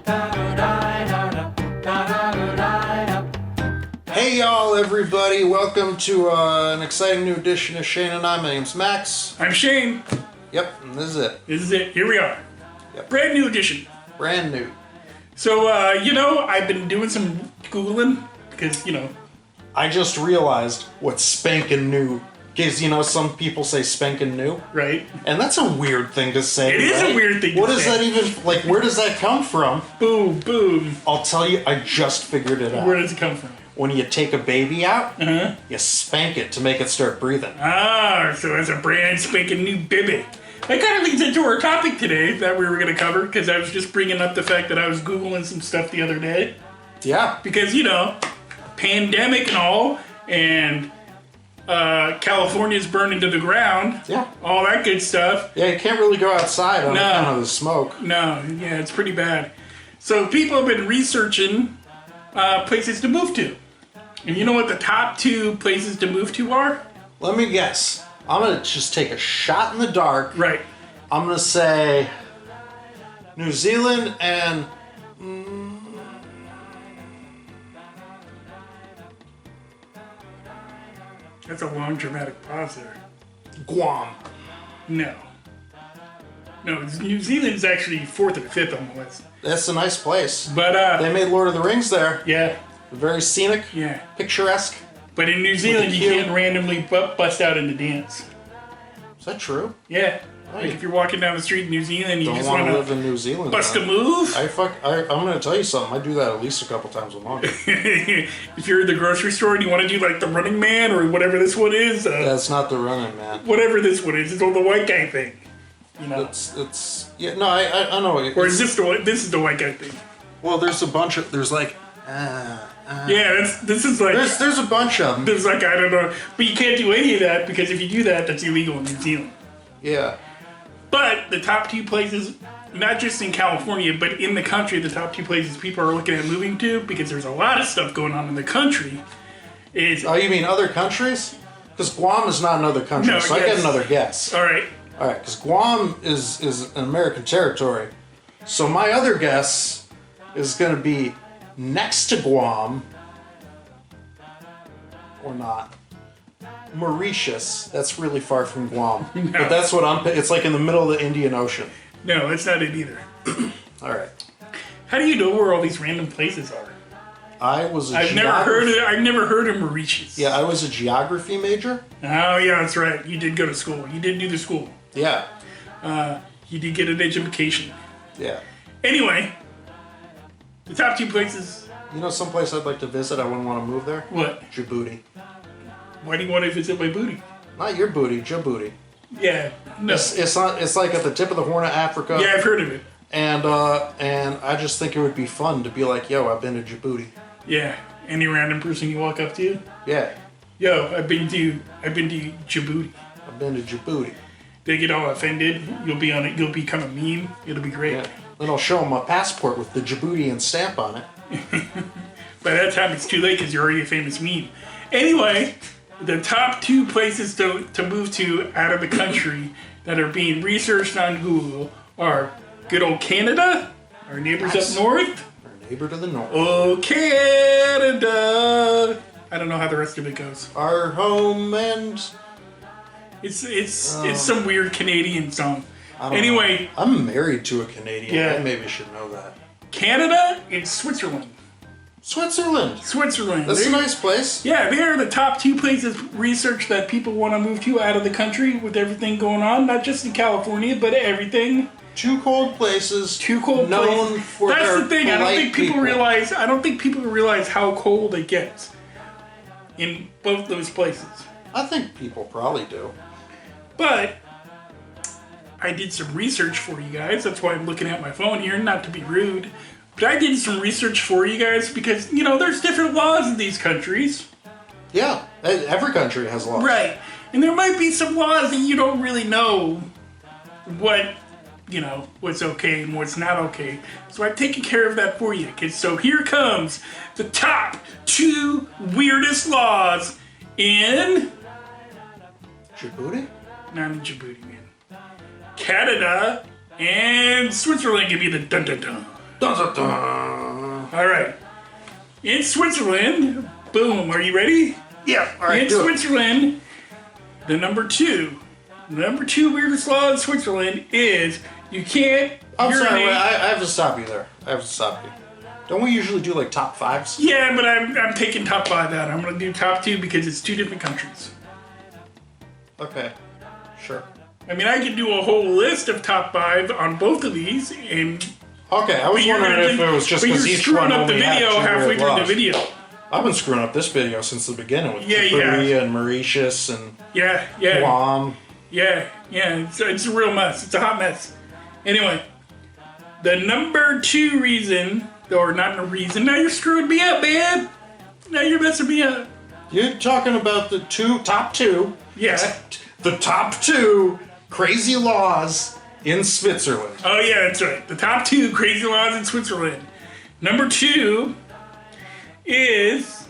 Hey y'all, everybody! Welcome to an exciting new edition of Shayne and I. My name's Max. I'm Shayne. Yep, and this is it. This is it. Here we are. Yep. Brand new edition. Brand new. So, I've been doing some Googling because, I just realized what's spanking new. Because, some people say spanking new. Right. And that's a weird thing to say. It is right? a weird thing to say. What does that even, where does that come from? Boom, boom. I'll tell you, I just figured it out. Where does it come from? When you take a baby out, you spank it to make it start breathing. Ah, so it's a brand spanking new baby. That kind of leads into our topic today that we were going to cover, because I was just bringing up the fact that I was Googling some stuff the other day. Yeah. Because, pandemic and all, and California's burning to the ground. Yeah. All that good stuff. Yeah, you can't really go outside on account of the smoke. No, yeah, it's pretty bad. So people have been researching places to move to. And you know what the top 2 places to move to are? Let me guess. I'm going to just take a shot in the dark. Right. I'm going to say New Zealand and... That's a long dramatic pause there. Guam. No. No, New Zealand's actually 4th or 5th on the list. That's a nice place. But, they made Lord of the Rings there. yeah. Very scenic. Yeah. Picturesque. But in New Zealand, you can't randomly bust out into dance. Is that true? Yeah. Like if you're walking down the street in New Zealand, you Don't just want want to live in New Zealand. bust a move. I'm going to tell you something. I do that at least a couple times a month. If you're in the grocery store and you want to do like the Running Man or whatever this one is. That's not the Running Man. Whatever this one is. It's all the white guy thing. It's yeah, no, I know. Or is this this is the white guy thing? Well, there's a bunch of, there's like, yeah, this is like... There's a bunch of them. There's like, I don't know. But you can't do any of that because if you do that, that's illegal in New Zealand. Yeah. But the top 2 places, not just in California, but in the country, the top 2 places people are looking at moving to, because there's a lot of stuff going on in the country, is... Oh, you mean other countries? Because Guam is not another country, so I get another guess. All right. All right, because Guam is an American territory. So my other guess is going to be next to Guam, or not. Mauritius. That's really far from Guam. No. But that's what it's like in the middle of the Indian Ocean. No, that's not it either. All right. How do you know where all these random places are? I've never heard of Mauritius. Yeah, I was a geography major. Oh, yeah, that's right. You did go to school. You did do the school. Yeah. You did get an education. Yeah. Anyway, the top 2 places... Someplace I'd like to visit, I wouldn't want to move there? What? Djibouti. Why do you want to visit my booty? Not your booty, Djibouti. Yeah, no. It's like at the tip of the Horn of Africa. Yeah, I've heard of it. And I just think it would be fun to be like, yo, I've been to Djibouti. Yeah. Any random person you walk up to? Yeah. Yo, I've been to Djibouti. I've been to Djibouti. They get all offended. You'll be on it. You'll become a meme. It'll be great. Yeah. Then I'll show them my passport with the Djiboutian stamp on it. By that time, it's too late because you're already a famous meme. Anyway, the top 2 places to move to out of the country that are being researched on Google are good old Canada, our neighbors up north. Our neighbor to the north. Oh, Canada! I don't know how the rest of it goes. Our home and... It's some weird Canadian song. Anyway, I'm married to a Canadian. Yeah. I maybe should know that. Canada and Switzerland. Switzerland. That's a nice place. Yeah, they are the top 2 places research that people want to move to out of the country with everything going on. Not just in California, but everything. 2 cold places. 2 cold known places. For That's their the thing. I don't think people realize. I don't think people realize how cold it gets in both those places. I think people probably do. But I did some research for you guys. That's why I'm looking at my phone here, not to be rude. But I did some research for you guys because, there's different laws in these countries. Yeah, every country has laws. Right. And there might be some laws that you don't really know what, what's okay and what's not okay. So I've taken care of that for you. So here comes the top 2 weirdest laws in... Djibouti? Not in Djibouti, man. Canada and Switzerland give you the dun-dun-dun. Dun, dun, dun. All right. In Switzerland, boom, are you ready? Yeah, all right. In Switzerland, the number two weirdest law in Switzerland is you can't I'm urinate. sorry, wait, I have to stop you there. Don't we usually do like top fives? Yeah, but I'm taking top 5 out. I'm going to do top 2 because it's 2 different countries. Okay, sure. I mean, I could do a whole list of top 5 on both of these, and Okay, I was wondering if it was just because each one up the only had video two halfway weird through the laws. video. I've been screwing up this video since the beginning with Yeah, Korea and Mauritius and Yeah. Guam. Yeah, it's a real mess. It's a hot mess. Anyway, the number 2 reason, or not a reason, now you're screwing me up, man. Now you're messing me up. You're talking about the top two. Yeah. The top 2 crazy laws in Switzerland. Oh yeah, that's right. The top 2 crazy laws in Switzerland. Number 2 is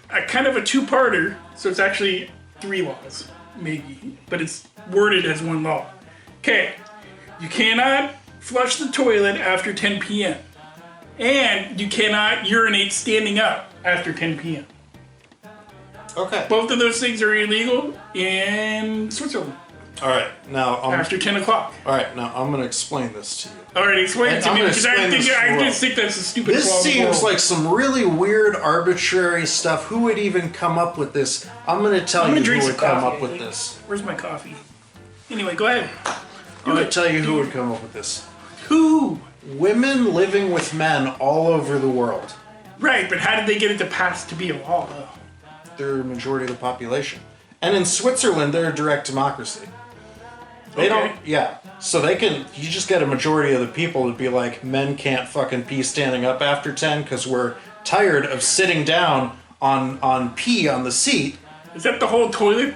a kind of a 2-parter, so it's actually 3 laws, maybe, but it's worded as 1 law. Okay, you cannot flush the toilet after 10 p.m. And you cannot urinate standing up after 10 p.m. Okay. Both of those things are illegal in Switzerland All right. Now after 10 o'clock. All right. Now I'm going to explain this to you. All right, explain it to I'm me gonna because I explain this just think that's the stupidest law This in the world. seems like some really weird, arbitrary stuff. Who would even come up with this? I'm going to tell you drink who some would come coffee, up with I think. this. Where's my coffee? Anyway, go ahead. I'm going to tell you who would come up with this. Who? Women living with men all over the world. Right, but how did they get it to pass to be a law, though? They're a majority of the population. And in Switzerland, they're a direct democracy. They don't, yeah. So they can, you just get a majority of the people to be like, men can't fucking pee standing up after 10 because we're tired of sitting down on pee on the seat. Is that the whole toilet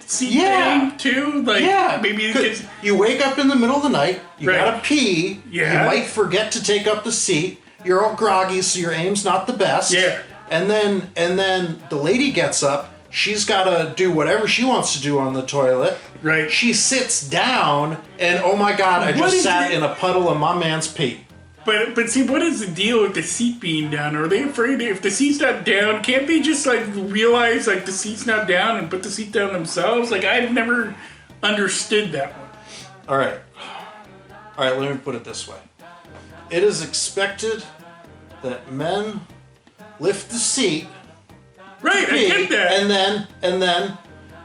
seat Yeah. thing, too? Like, Yeah. maybe it's... You wake up in the middle of the night, you Right. gotta pee, Yeah. you might forget to take up the seat, you're all groggy, so your aim's not the best. Yeah. And then the lady gets up, she's gotta do whatever she wants to do on the toilet. Right. She sits down, and oh my god, I What just is sat it? in a puddle of my man's pee. But see, what is the deal with the seat being down? Are they afraid if the seat's not down, can't they just like realize like the seat's not down and put the seat down themselves? Like I've never understood that one. Alright, let me put it this way. It is expected that men lift the seat, Right, I pee, get that. and then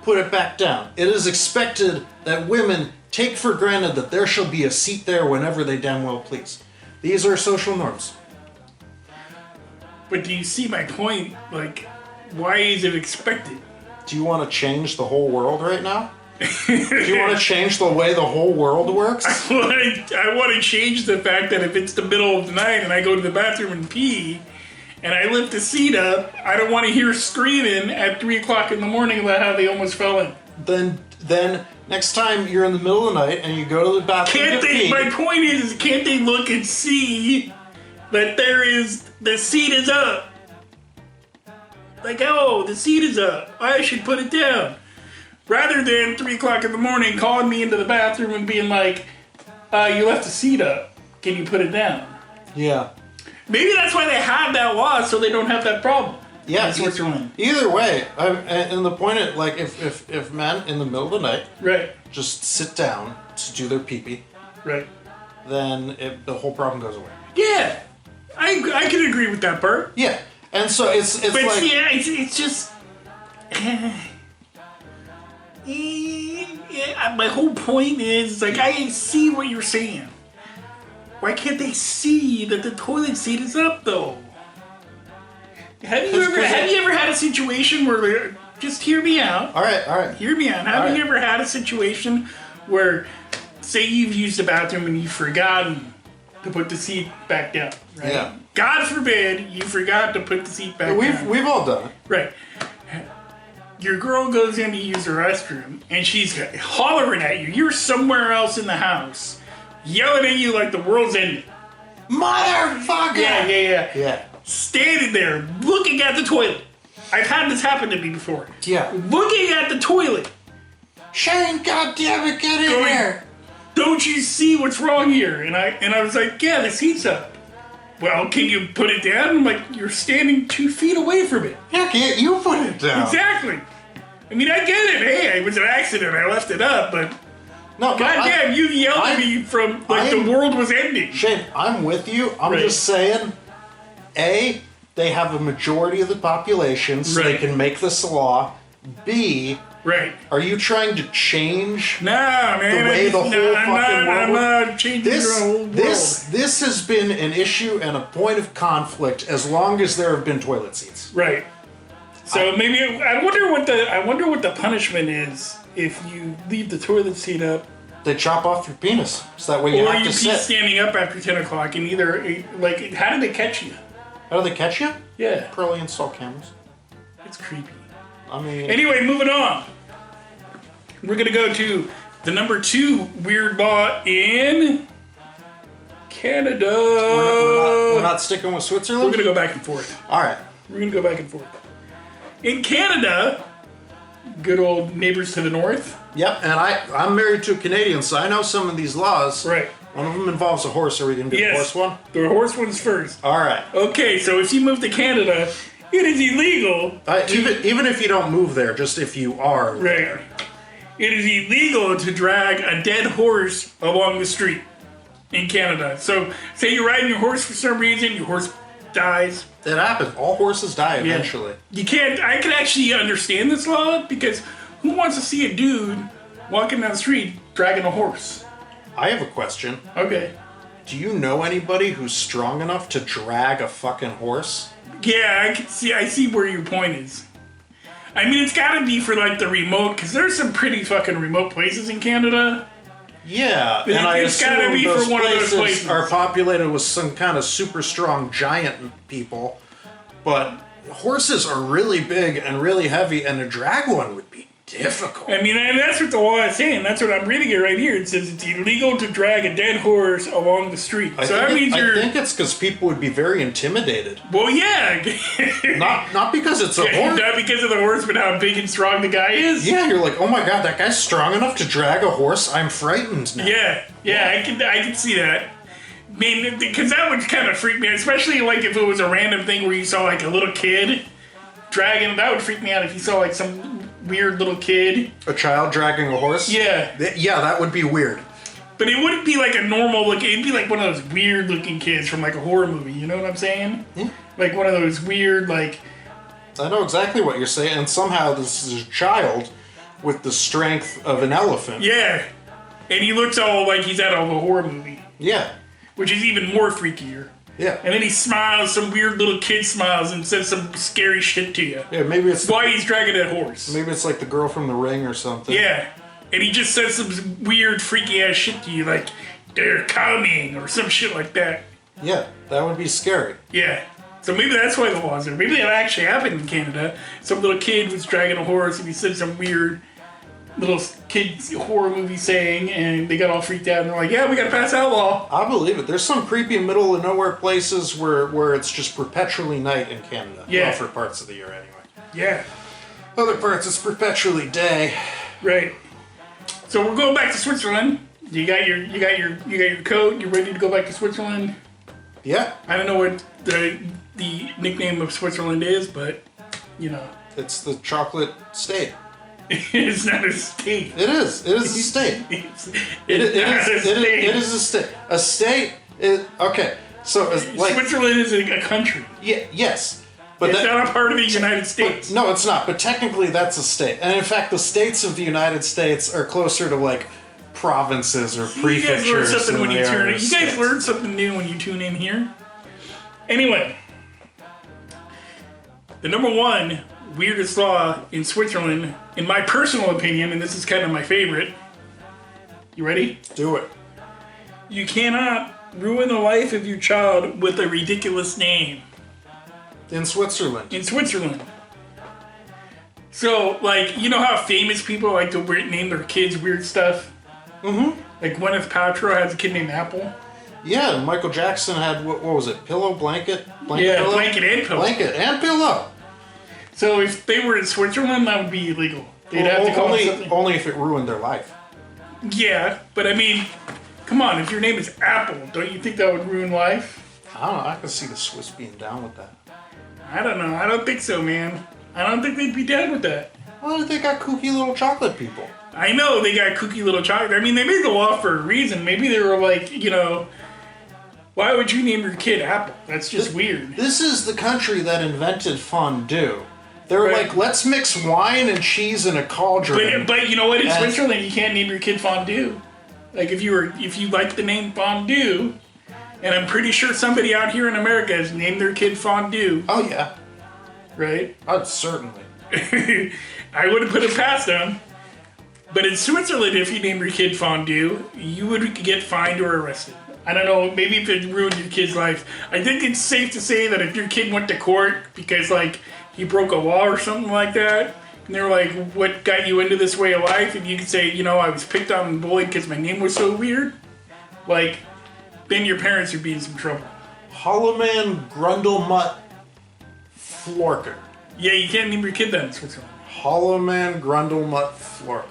put it back down. It is expected that women take for granted that there shall be a seat there whenever they damn well please. These are social norms. But do you see my point? Like, why is it expected? Do you want to change the whole world right now? Do you want to change the way the whole world works? I want to change the fact that if it's the middle of the night and I go to the bathroom and pee, and I lift the seat up, I don't want to hear screaming at 3 o'clock in the morning about how they almost fell in. Then next time you're in the middle of the night and you go to the bathroom Can't to they? pee, My point is, can't they look and see that the seat is up? Like, oh, the seat is up. I should put it down. Rather than 3 o'clock in the morning calling me into the bathroom and being like, you left the seat up. Can you put it down? yeah. Maybe that's why they have that law, so they don't have that problem. Yeah, in Switzerland. Either way, and the point is, like, if men in the middle of the night Right, just sit down to do their pee-pee, right. then the whole problem goes away. Yeah, I can agree with that part. Yeah, and so it's But like yeah, it's just. My whole point is, like, I see what you're saying. Why can't they see that the toilet seat is up, though? Have you ever had a situation where, just hear me out. all right. Hear me out. Have you ever had a situation where, say you've used the bathroom and you've forgotten to put the seat back down, right? Yeah. God forbid you forgot to put the seat back down. We've all done it. Right. Your girl goes in to use the restroom and she's hollering at you. You're somewhere else in the house, yelling at you like the world's ending. Motherfucker! Yeah. Standing there, looking at the toilet. I've had this happen to me before. Yeah. Looking at the toilet. Shayne, goddammit, get in here! don't you see what's wrong here? And I was like, yeah, the seat's up. Well, can you put it down? I'm like, you're standing 2 feet away from it. Yeah, can't you put it down? Exactly. I mean, I get it. Hey, it was an accident. I left it up, but no, goddamn, you yelled at me from like the world was ending. Shayne, I'm with you. I'm just saying, A, they have a majority of the population, so they can make this a law. B, are you trying to change the way the whole fucking world? I'm not changing the whole world. This has been an issue and a point of conflict as long as there have been toilet seats. Right. So maybe I wonder what the punishment is if you leave the toilet seat up. They chop off your penis, so that way you have to sit. Or you be standing up after 10 o'clock and either like how do they catch you? How do they catch you? Yeah. Probably install cameras. It's creepy. I mean. Anyway, moving on. We're gonna go to the number 2 weird law in Canada. We're not sticking with Switzerland? We're gonna go back and forth. Alright. We're gonna go back and forth. In Canada, good old neighbors to the north. Yep, and I'm married to a Canadian, so I know some of these laws. Right. One of them involves a horse. Are we gonna do the horse one? The horse one's first. Alright. Okay, so if you move to Canada, it is illegal. Even if you don't move there, just if you are there. It is illegal to drag a dead horse along the street in Canada. So, say you're riding your horse for some reason, your horse dies. It happens. All horses die eventually. You can't. I can actually understand this law because who wants to see a dude walking down the street dragging a horse? I have a question. Okay. Do you know anybody who's strong enough to drag a fucking horse? Yeah, I can see. I see where your point is. I mean, it's got to be for like the remote, because there's some pretty fucking remote places in Canada. Yeah, and I assume those places are populated with some kind of super strong giant people, but horses are really big and really heavy, and to drag one would be difficult. I mean, and that's what the law is saying. That's what I'm reading it right here. It says it's illegal to drag a dead horse along the street. I think it's because people would be very intimidated. Well, yeah. not because it's a horse. Not because of the horse, but how big and strong the guy is. Yeah, you're like, oh my god, that guy's strong enough to drag a horse. I'm frightened now. Yeah, I can see that. I mean, because that would kind of freak me out, especially like if it was a random thing where you saw like a little kid dragging. That would freak me out if you saw like some weird little kid. A child dragging a horse? Yeah. Yeah, that would be weird. But it wouldn't be like a normal look. It'd be like one of those weird looking kids from like a horror movie. You know what I'm saying? Yeah. Like one of those weird like. I know exactly what you're saying. And somehow this is a child with the strength of an elephant. Yeah. And he looks all like he's out of a horror movie. Yeah. Which is even more freakier. Yeah. And then he smiles, some weird little kid smiles and says some scary shit to you. Yeah, maybe it's why he's dragging that horse. Maybe it's like the girl from The Ring or something. Yeah. And he just says some weird freaky ass shit to you like, they're coming, or some shit like that. Yeah, that would be scary. Yeah. So maybe that's why the laws are. Maybe that actually happened in Canada. Some little kid was dragging a horse and he said some weird little kids horror movie saying, and they got all freaked out and they're like, yeah, we gotta pass that law. I believe it. There's some creepy middle of nowhere places where it's just perpetually night in Canada. Yeah. Well, for parts of the year anyway. Yeah. Other parts it's perpetually day. Right. So we're going back to Switzerland. You got your coat, you're ready to go back to Switzerland? Yeah. I don't know what the nickname of Switzerland is, but you know. It's the chocolate state. It's not a state. It is. It is a state. It is a state. A state is okay. So like Switzerland is a country. Yeah. Yes. But it's not a part of the United States. No, it's not. But technically, that's a state. And in fact, the states of the United States are closer to like provinces or prefectures. You guys learn something new when you tune in here. Anyway, the number one weirdest law in Switzerland, in my personal opinion, and this is kind of my favorite. You ready? Do it. You cannot ruin the life of your child with a ridiculous name. In Switzerland. In Switzerland. So, like, you know how famous people like to name their kids weird stuff? Mm-hmm. Like Gwyneth Paltrow has a kid named Apple. Yeah, Michael Jackson had, what was it, pillow, blanket? Pillow? Blanket and pillow. Blanket and pillow. So if they were in Switzerland, that would be illegal. They'd have to call it something. Only if it ruined their life. Yeah, but I mean, come on, if your name is Apple, don't you think that would ruin life? I don't know. I can see the Swiss being down with that. I don't know. I don't think so, man. I don't think they'd be down with that. Well, they got kooky little chocolate people. I know they got kooky little chocolate. I mean, they made the law for a reason. Maybe they were like, why would you name your kid Apple? That's just weird. This is the country that invented fondue. They're like, let's mix wine and cheese in a cauldron. But you know what? In Switzerland, you can't name your kid fondue. Like if you like the name fondue, and I'm pretty sure somebody out here in America has named their kid fondue. Oh yeah, right. Certainly. I wouldn't put it past them. But in Switzerland, if you name your kid fondue, you would get fined or arrested. I don't know, maybe if it ruined your kid's life. I think it's safe to say that if your kid went to court because, like, he broke a law or something like that, and they were like, what got you into this way of life? And you could say, I was picked on and bullied because my name was so weird. Like, then your parents would be in some trouble. Holloman Grundelmutt Florker. Yeah, you can't name your kid that in Switzerland. Holloman Grundelmutt Florker.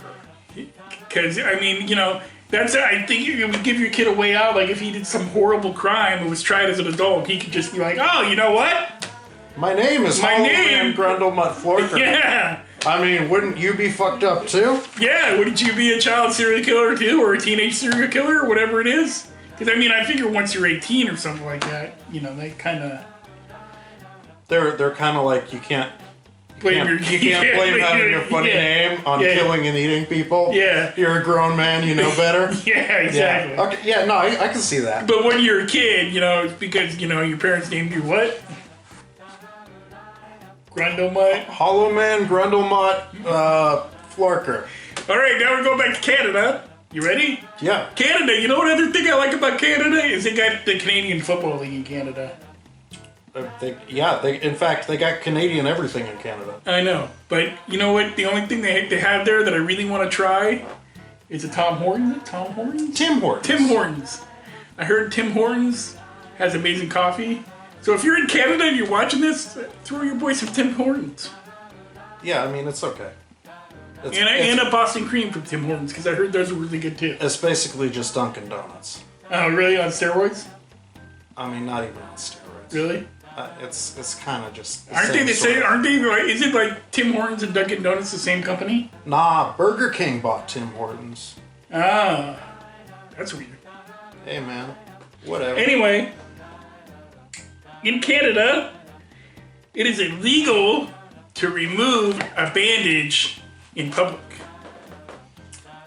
Because, I mean, I think it would give your kid a way out. Like, if he did some horrible crime and was tried as an adult, he could just be like, oh, you know what? My name is Holloman Grundelmutt Florker. Yeah. I mean, wouldn't you be fucked up too? Yeah, wouldn't you be a child serial killer too? Or a teenage serial killer or whatever it is? Because, I mean, I figure once you're 18 or something like that, they kind of... They're kind of like, you can't blame having your funny name on killing and eating people. Yeah. You're a grown man, you know better. Yeah, exactly. Yeah. Okay. Yeah, no, I can see that. But when you're a kid, it's because, your parents named you what? Grundelmutt? Holloman Grundelmutt Florker. All right, now we're going back to Canada. You ready? Yeah. Canada, you know what other thing I like about Canada is they got the Canadian Football League in Canada. In fact, they got Canadian everything in Canada. I know, but you know what? The only thing they have there that I really want to try is a Tim Hortons. Tim Hortons. I heard Tim Hortons has amazing coffee. So if you're in Canada and you're watching this, throw your boy some Tim Hortons. Yeah, I mean, it's okay. And a Boston cream from Tim Hortons, because I heard those were really good too. It's basically just Dunkin' Donuts. Oh, really? On steroids? I mean, not even on steroids. Really? It's kind of just. Aren't they? Is it like Tim Hortons and Dunkin' Donuts the same company? Nah, Burger King bought Tim Hortons. Ah, that's weird. Hey man, whatever. Anyway, in Canada, it is illegal to remove a bandage in public.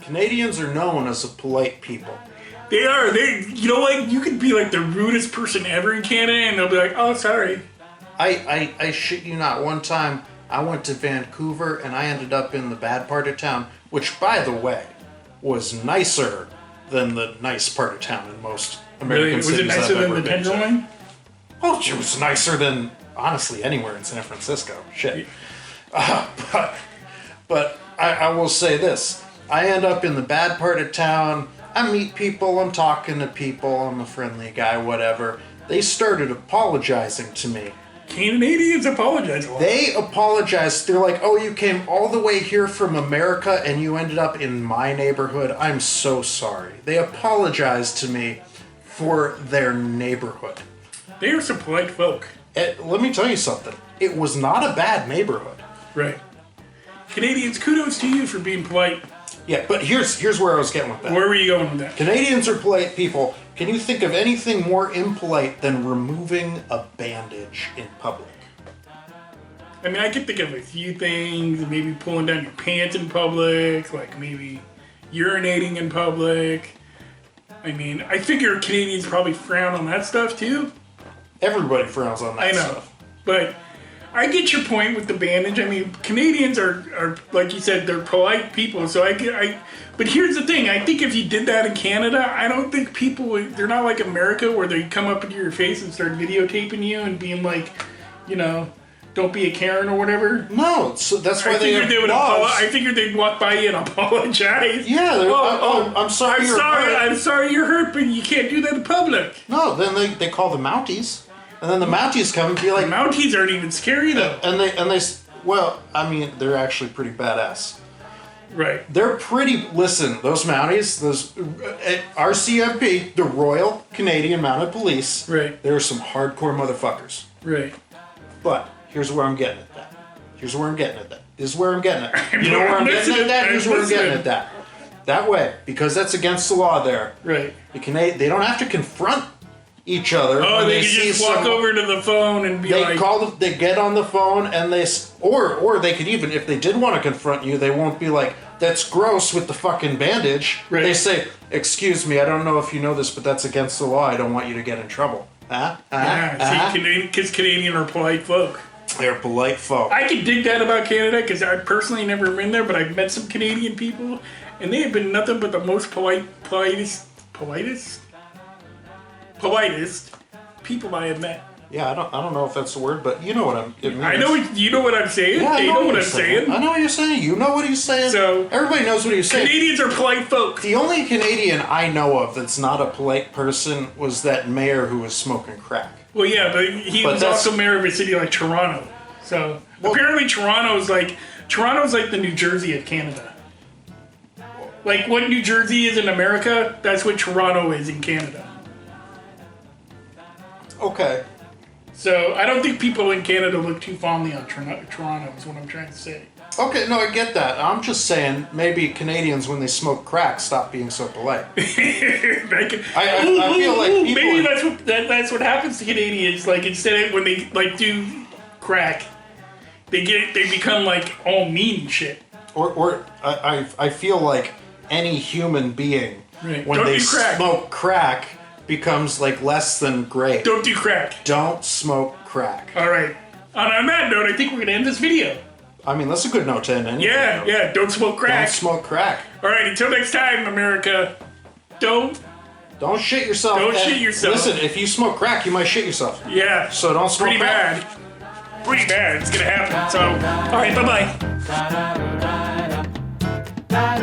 Canadians are known as a polite people. They are. You could be like the rudest person ever in Canada and they'll be like, oh, sorry. I shit you not. One time I went to Vancouver and I ended up in the bad part of town, which, by the way, was nicer than the nice part of town in most American cities. Was it nicer than the Tenderloin? Oh, it was nicer than, honestly, anywhere in San Francisco. Shit. But I will say this. I end up in the bad part of town. I meet people, I'm talking to people, I'm a friendly guy, whatever. They started apologizing to me. Canadians apologize a lot. They apologized. They're like, oh, you came all the way here from America and you ended up in my neighborhood. I'm so sorry. They apologized to me for their neighborhood. They are some polite folk. Let me tell you something. It was not a bad neighborhood. Right. Canadians, kudos to you for being polite. Yeah, but here's where I was getting with that. Where were you going with that? Canadians are polite people. Can you think of anything more impolite than removing a bandage in public? I mean, I can think of a few things. Maybe pulling down your pants in public, like maybe urinating in public. I mean, I figure Canadians probably frown on that stuff too. Everybody frowns on that stuff. I know, but I get your point with the bandage. I mean, Canadians are like you said, they're polite people. So but here's the thing. I think if you did that in Canada, I don't think they're not like America where they come up into your face and start videotaping you and being like, don't be a Karen or whatever. No, so that's why they have laws. I figured they'd walk by you and apologize. Yeah, I'm sorry. I'm sorry you're hurt, but you can't do that in public. No, then they call the Mounties. And then the Mounties come and be like... The Mounties aren't even scary, though. And they well, I mean, they're actually pretty badass. Right. They're pretty. Listen, those Mounties, those RCMP, the Royal Canadian Mounted Police. Right. There are some hardcore motherfuckers. Right. But here's where I'm getting at that. This is where I'm getting at. You know where I'm getting at that? Here's where I'm getting at that. That way, because that's against the law there. Right. They don't have to confront each other. Oh, they can just walk over to the phone and be like... They get on the phone and or they could even, if they did want to confront you, they won't be like, that's gross with the fucking bandage. Right. They say, excuse me, I don't know if you know this, but that's against the law. I don't want you to get in trouble. Because Canadian are polite folk. They're polite folk. I can dig that about Canada because I've personally never been there, but I've met some Canadian people, and they have been nothing but the most politest people I have met. Yeah, I don't know if that's the word, but you know what it means. I know you know what I'm saying. Yeah, they know what I'm saying. I know what you're saying. You know what he's saying. So everybody knows what he's saying. Canadians are polite folk. The only Canadian I know of that's not a polite person was that mayor who was smoking crack. Well, yeah, but he was also mayor of a city like Toronto. So apparently Toronto's like the New Jersey of Canada. Like what New Jersey is in America, that's what Toronto is in Canada. Okay. So I don't think people in Canada look too fondly on Toronto is what I'm trying to say. Okay, no, I get that. I'm just saying maybe Canadians, when they smoke crack, stop being so polite. I feel like people maybe that's what happens to Canadians. Like instead of when they like do crack, they become like all mean and shit. Or I feel like any human being when they smoke crack becomes like less than great. Don't do crack. Don't smoke crack. All right. On that note, I think we're gonna end this video. I mean, that's a good note to end anything. Yeah. Don't smoke crack. Don't smoke crack. All right. Until next time, America. Don't shit yourself. Don't shit yourself. Listen, if you smoke crack, you might shit yourself. Yeah. So don't smoke crack. Pretty bad. It's gonna happen. So, all right. Bye bye.